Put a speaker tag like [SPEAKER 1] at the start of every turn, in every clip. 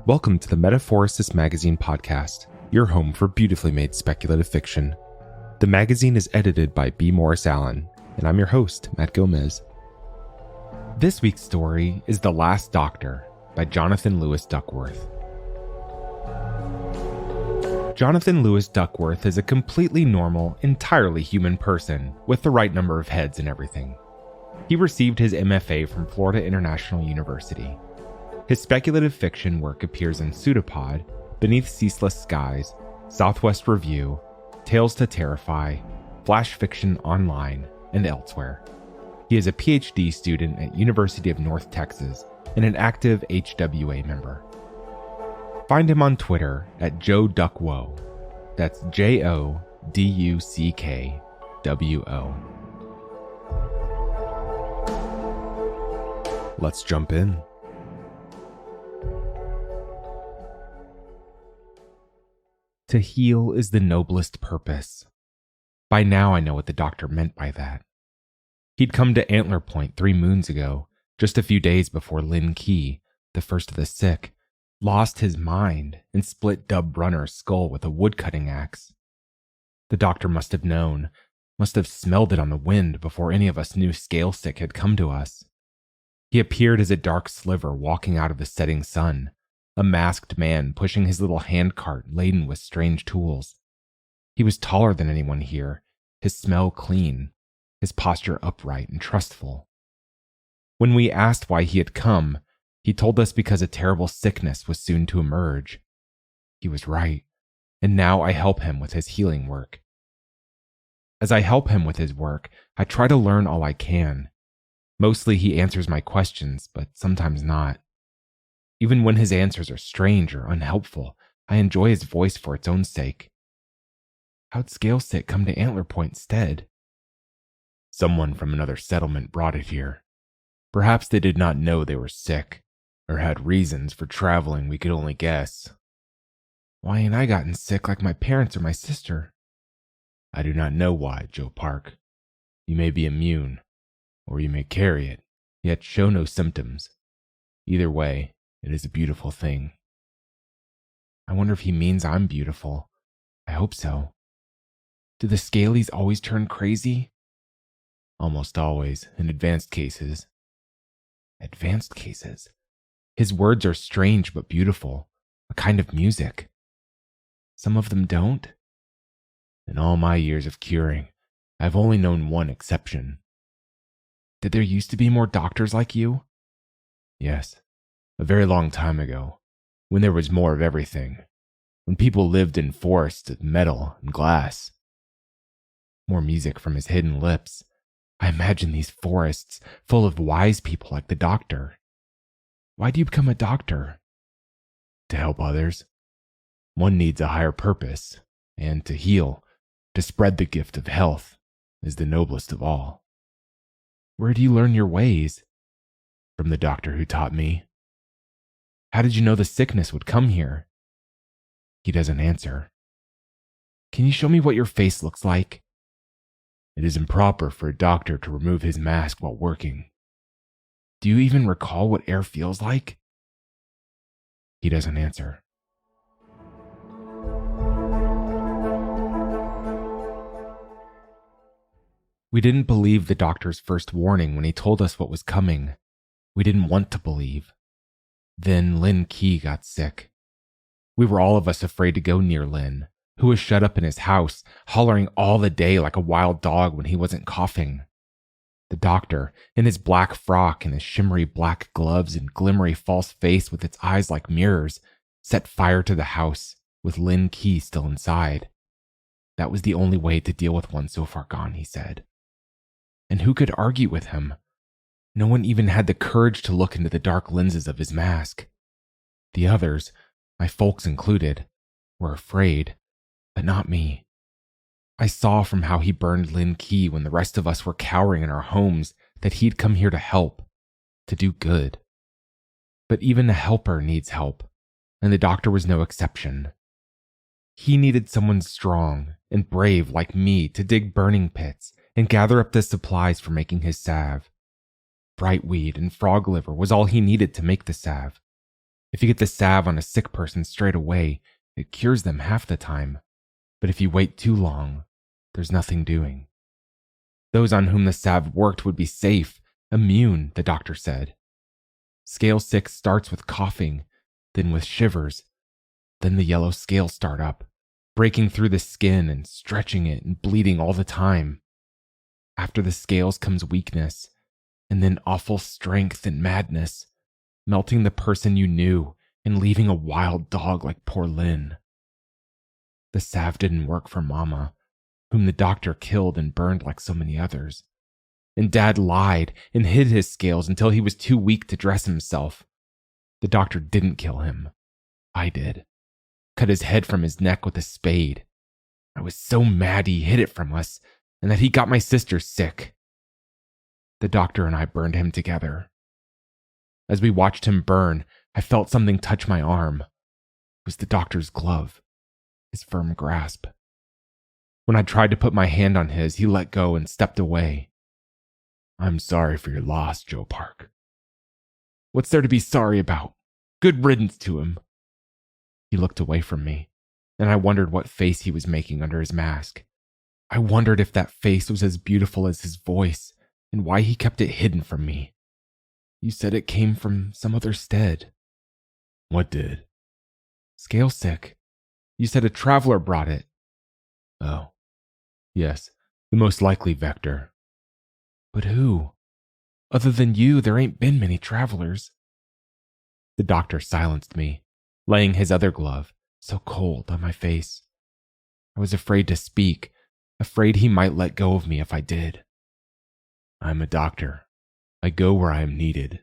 [SPEAKER 1] Welcome to the Metaphorosis magazine podcast, your home for beautifully made speculative fiction. The magazine is edited by B. Morris Allen, and I'm your host, Matt Gomez. This week's story is The Last Doctor by Jonathan Lewis Duckworth. Jonathan Lewis Duckworth is a completely normal, entirely human person with the right number of heads and everything. He received his MFA from Florida International University. His speculative fiction work appears in Pseudopod, Beneath Ceaseless Skies, Southwest Review, Tales to Terrify, Flash Fiction Online, and elsewhere. He is a PhD student at University of North Texas and an active HWA member. Find him on Twitter at Joe Duckwo. That's JODUCKWO. Let's jump in. To heal is the noblest purpose. By now I know what the doctor meant by that. He'd come to Antler Point 3 moons ago, just a few days before Lynn Key, the first of the sick, lost his mind and split Dub Brunner's skull with a woodcutting axe. The doctor must have known, must have smelled it on the wind before any of us knew scalesick had come to us. He appeared as a dark sliver walking out of the setting sun, a masked man pushing his little handcart laden with strange tools. He was taller than anyone here, his smell clean, his posture upright and trustful. When we asked why he had come, he told us because a terrible sickness was soon to emerge. He was right, and now I help him with his healing work. As I help him with his work, I try to learn all I can. Mostly he answers my questions, but sometimes not. Even when his answers are strange or unhelpful, I enjoy his voice for its own sake. How'd scalesick come to Antler Point instead? Someone from another settlement brought it here. Perhaps they did not know they were sick, or had reasons for traveling we could only guess. Why ain't I gotten sick like my parents or my sister? I do not know why, Joe Park. You may be immune, or you may carry it, yet show no symptoms. Either way, it is a beautiful thing. I wonder if he means I'm beautiful. I hope so. Do the scalies always turn crazy? Almost always, in advanced cases. Advanced cases? His words are strange but beautiful, a kind of music. Some of them don't? In all my years of curing, I've only known one exception. Did there used to be more doctors like you? Yes. A very long time ago, when there was more of everything, when people lived in forests of metal and glass. More music from his hidden lips. I imagine these forests full of wise people like the doctor. Why do you become a doctor? To help others. One needs a higher purpose, and to heal, to spread the gift of health, is the noblest of all. Where do you learn your ways? From the doctor who taught me. How did you know the sickness would come here? He doesn't answer. Can you show me what your face looks like? It is improper for a doctor to remove his mask while working. Do you even recall what air feels like? He doesn't answer. We didn't believe the doctor's first warning when he told us what was coming. We didn't want to believe. Then Lynn Key got sick. We were all of us afraid to go near Lynn, who was shut up in his house, hollering all the day like a wild dog when he wasn't coughing. The doctor, in his black frock and his shimmery black gloves and glimmery false face with its eyes like mirrors, set fire to the house, with Lynn Key still inside. That was the only way to deal with one so far gone, he said. And who could argue with him? No one even had the courage to look into the dark lenses of his mask. The others, my folks included, were afraid, but not me. I saw from how he burned Lynn Key when the rest of us were cowering in our homes that he'd come here to help, to do good. But even a helper needs help, and the doctor was no exception. He needed someone strong and brave like me to dig burning pits and gather up the supplies for making his salve. Brightweed and frog liver was all he needed to make the salve. If you get the salve on a sick person straight away, it cures them half the time. But if you wait too long, there's nothing doing. Those on whom the salve worked would be safe, immune, the doctor said. Scalesick starts with coughing, then with shivers. Then the yellow scales start up, breaking through the skin and stretching it and bleeding all the time. After the scales comes weakness, and then awful strength and madness, melting the person you knew and leaving a wild dog like poor Lynn. The salve didn't work for Mama, whom the doctor killed and burned like so many others. And Dad lied and hid his scales until he was too weak to dress himself. The doctor didn't kill him. I did. Cut his head from his neck with a spade. I was so mad he hid it from us and that he got my sister sick. The doctor and I burned him together. As we watched him burn, I felt something touch my arm. It was the doctor's glove, his firm grasp. When I tried to put my hand on his, he let go and stepped away. I'm sorry for your loss, Joe Park. What's there to be sorry about? Good riddance to him. He looked away from me, and I wondered what face he was making under his mask. I wondered if that face was as beautiful as his voice, and why he kept it hidden from me. You said it came from some other stead. What did? Scalesick. You said a traveler brought it. Oh, yes, the most likely vector. But who? Other than you, there ain't been many travelers. The doctor silenced me, laying his other glove, so cold, on my face. I was afraid to speak, afraid he might let go of me if I did. I'm a doctor. I go where I am needed.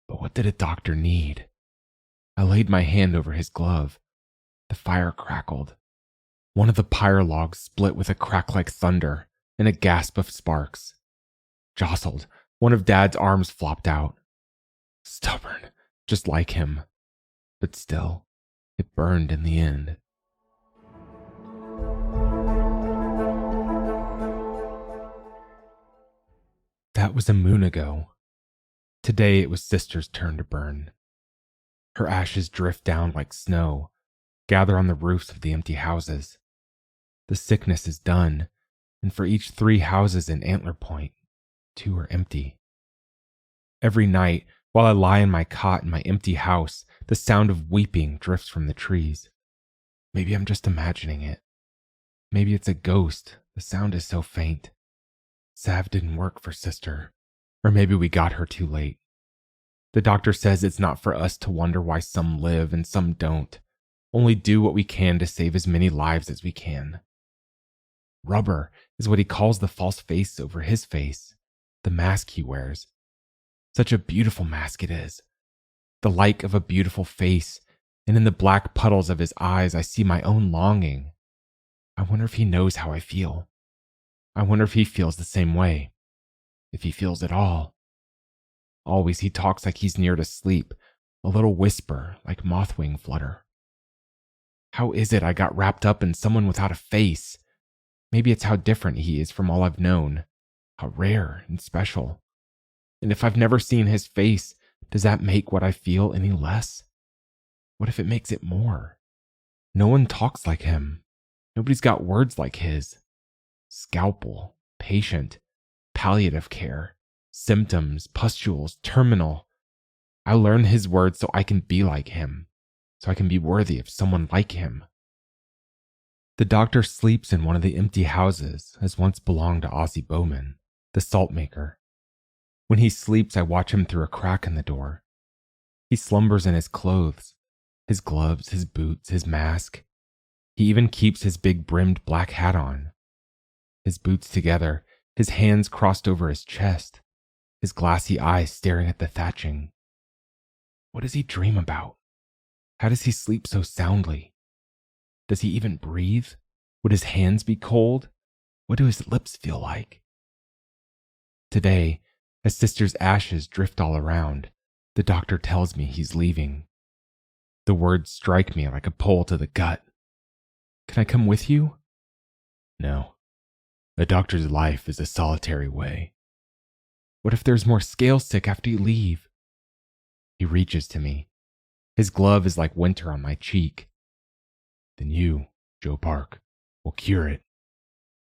[SPEAKER 1] But what did a doctor need? I laid my hand over his glove. The fire crackled. One of the pyre logs split with a crack like thunder and a gasp of sparks. Jostled, one of Dad's arms flopped out. Stubborn, just like him. But still, it burned in the end. That was a moon ago. Today it was Sister's turn to burn. Her ashes drift down like snow, gather on the roofs of the empty houses. The sickness is done, and for each 3 houses in Antler Point, 2 are empty. Every night, while I lie in my cot in my empty house, the sound of weeping drifts from the trees. Maybe I'm just imagining it. Maybe it's a ghost. The sound is so faint. Salve didn't work for Sister, or maybe we got her too late. The doctor says it's not for us to wonder why some live and some don't. Only do what we can to save as many lives as we can. Rubber is what he calls the false face over his face, the mask he wears. Such a beautiful mask it is. The like of a beautiful face, and in the black puddles of his eyes I see my own longing. I wonder if he knows how I feel. I wonder if he feels the same way. If he feels at all. Always he talks like he's near to sleep, a little whisper like mothwing flutter. How is it I got wrapped up in someone without a face? Maybe it's how different he is from all I've known, how rare and special. And if I've never seen his face, does that make what I feel any less? What if it makes it more? No one talks like him. Nobody's got words like his. Scalpel, patient, palliative care, symptoms, pustules, terminal. I learn his words so I can be like him, so I can be worthy of someone like him. The doctor sleeps in one of the empty houses as once belonged to Ozzie Bowman, the salt maker. When he sleeps, I watch him through a crack in the door. He slumbers in his clothes, his gloves, his boots, his mask. He even keeps his big brimmed black hat on. His boots together, his hands crossed over his chest, his glassy eyes staring at the thatching. What does he dream about? How does he sleep so soundly? Does he even breathe? Would his hands be cold? What do his lips feel like? Today, as Sister's ashes drift all around, the doctor tells me he's leaving. The words strike me like a pole to the gut. Can I come with you? No. A doctor's life is a solitary way. What if there's more scalesick after you leave? He reaches to me, His glove is like winter on my cheek. Then you, Joe Park, will cure it.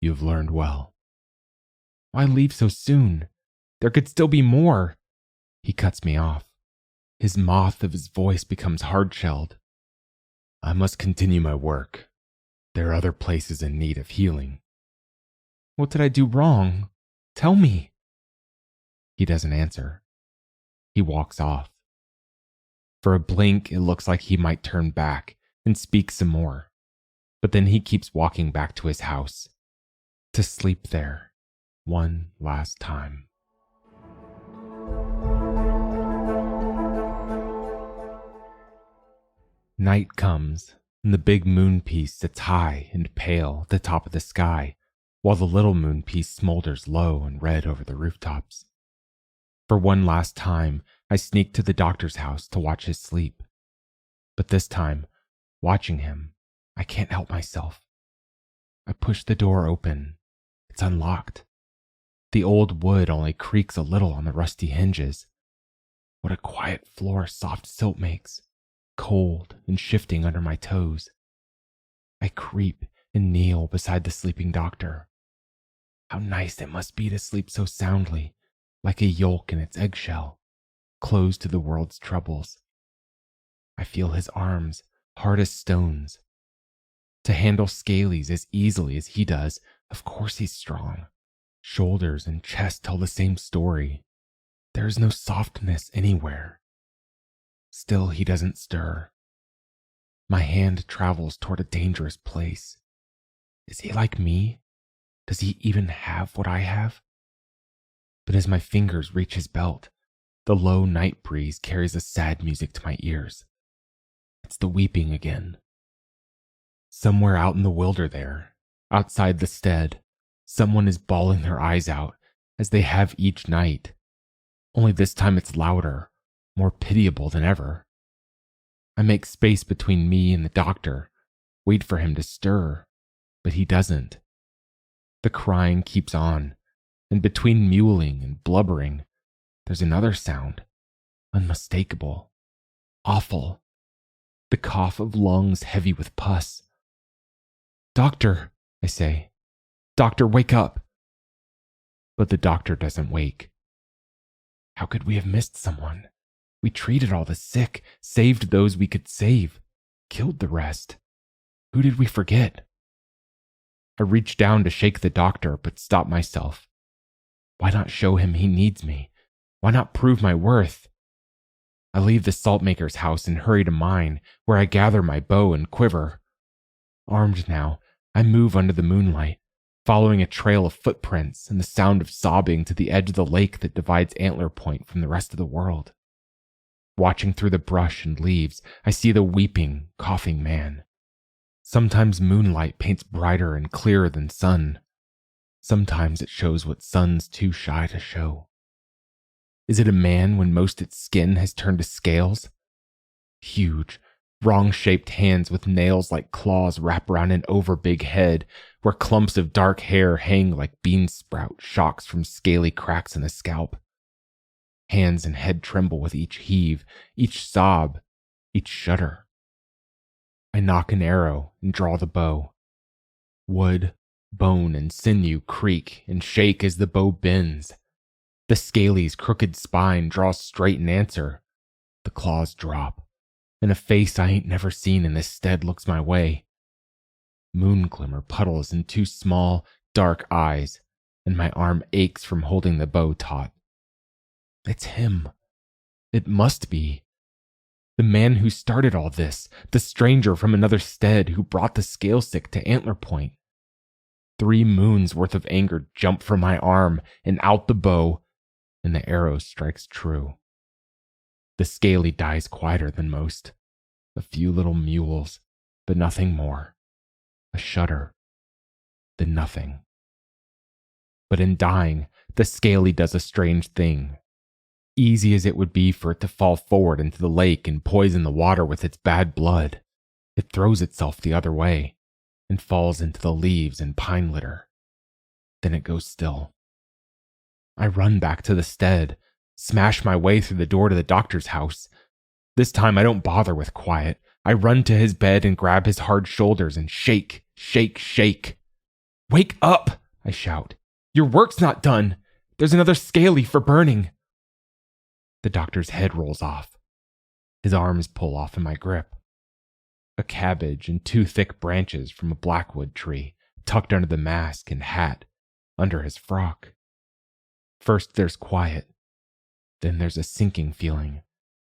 [SPEAKER 1] You have learned well. Why leave so soon? There could still be more. He cuts me off. His moth of his voice becomes hard-shelled. I must continue my work. There are other places in need of healing. What did I do wrong? Tell me. He doesn't answer. He walks off. For a blink, it looks like he might turn back and speak some more. But then he keeps walking back to his house, to sleep there one last time. Night comes, and the big moon piece sits high and pale at the top of the sky, while the little moon piece smolders low and red over the rooftops. For one last time, I sneak to the doctor's house to watch his sleep. But this time, watching him, I can't help myself. I push the door open. It's unlocked. The old wood only creaks a little on the rusty hinges. What a quiet floor soft silt makes, cold and shifting under my toes. I creep and kneel beside the sleeping doctor. How nice it must be to sleep so soundly, like a yolk in its eggshell, closed to the world's troubles. I feel his arms, hard as stones. To handle scalies as easily as he does, of course he's strong. Shoulders and chest tell the same story. There is no softness anywhere. Still he doesn't stir. My hand travels toward a dangerous place. Is he like me? Does he even have what I have? But as my fingers reach his belt, the low night breeze carries a sad music to my ears. It's the weeping again. Somewhere out in the wilder there, outside the stead, someone is bawling their eyes out, as they have each night. Only this time it's louder, more pitiable than ever. I make space between me and the doctor, wait for him to stir, but he doesn't. The crying keeps on, and between mewling and blubbering, there's another sound, unmistakable, awful, the cough of lungs heavy with pus. Doctor, I say. Doctor, wake up. But the doctor doesn't wake. How could we have missed someone? We treated all the sick, saved those we could save, killed the rest. Who did we forget? I reach down to shake the doctor, but stop myself. Why not show him he needs me? Why not prove my worth? I leave the saltmaker's house and hurry to mine, where I gather my bow and quiver. Armed now, I move under the moonlight, following a trail of footprints and the sound of sobbing to the edge of the lake that divides Antler Point from the rest of the world. Watching through the brush and leaves, I see the weeping, coughing man. Sometimes moonlight paints brighter and clearer than sun. Sometimes it shows what sun's too shy to show. Is it a man when most its skin has turned to scales? Huge, wrong-shaped hands with nails like claws wrap around an over-big head, where clumps of dark hair hang like bean sprout shocks from scaly cracks in the scalp. Hands and head tremble with each heave, each sob, each shudder. I knock an arrow and draw the bow. Wood, bone, and sinew creak and shake as the bow bends. The scaly's crooked spine draws straight in answer. The claws drop, and a face I ain't never seen in this stead looks my way. Moon glimmer puddles in two small, dark eyes, and my arm aches from holding the bow taut. It's him. It must be. The man who started all this, the stranger from another stead who brought the scalesick to Antler Point. 3 moons worth of anger jump from my arm and out the bow, and the arrow strikes true. The scaly dies quieter than most. A few little mewls, but nothing more. A shudder, then nothing. But in dying, the scaly does a strange thing. Easy as it would be for it to fall forward into the lake and poison the water with its bad blood, it throws itself the other way and falls into the leaves and pine litter. Then it goes still. I run back to the stead, smash my way through the door to the doctor's house. The This time I don't bother with quiet. I run to his bed and grab his hard shoulders and shake, shake, shake. "Wake up!" I shout. "Your work's not done. There's another scaly for burning." The doctor's head rolls off. His arms pull off in my grip. A cabbage and 2 thick branches from a blackwood tree tucked under the mask and hat, under his frock. First there's quiet. Then there's a sinking feeling,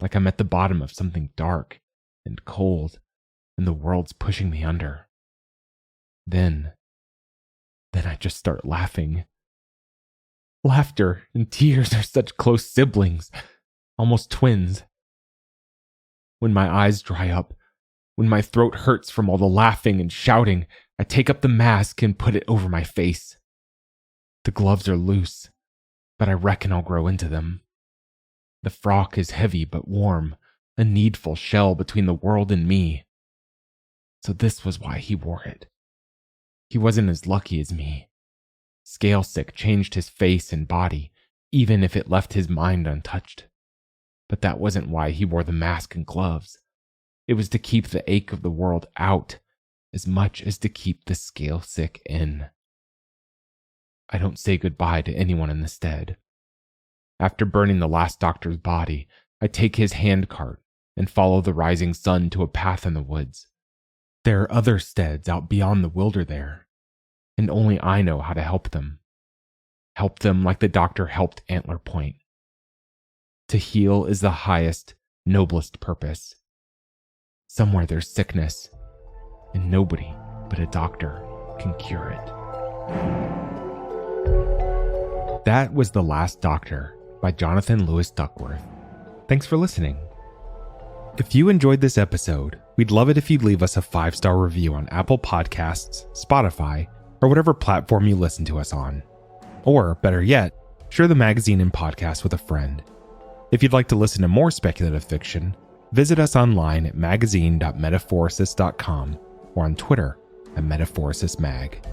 [SPEAKER 1] like I'm at the bottom of something dark and cold, and the world's pushing me under. Then I just start laughing. Laughter and tears are such close siblings, almost twins. When my eyes dry up, when my throat hurts from all the laughing and shouting, I take up the mask and put it over my face. The gloves are loose, but I reckon I'll grow into them. The frock is heavy but warm, a needful shell between the world and me. So this was why he wore it. He wasn't as lucky as me. Scalesick changed his face and body, even if it left his mind untouched. But that wasn't why he wore the mask and gloves. It was to keep the ache of the world out, as much as to keep the scalesick in. I don't say goodbye to anyone in the stead. After burning the last doctor's body, I take his handcart and follow the rising sun to a path in the woods. There are other steads out beyond the wilder there, and only I know how to help them. Help them like the doctor helped Antler Point. To heal is the highest, noblest purpose. Somewhere there's sickness, and nobody but a doctor can cure it. That was The Last Doctor by Jonathan Lewis Duckworth. Thanks for listening. If you enjoyed this episode, we'd love it if you'd leave us a 5-star review on Apple Podcasts, Spotify, or whatever platform you listen to us on. Or, better yet, share the magazine and podcast with a friend. If you'd like to listen to more speculative fiction, visit us online at magazine.metaphorosis.com or on Twitter at MetaphorisisMag.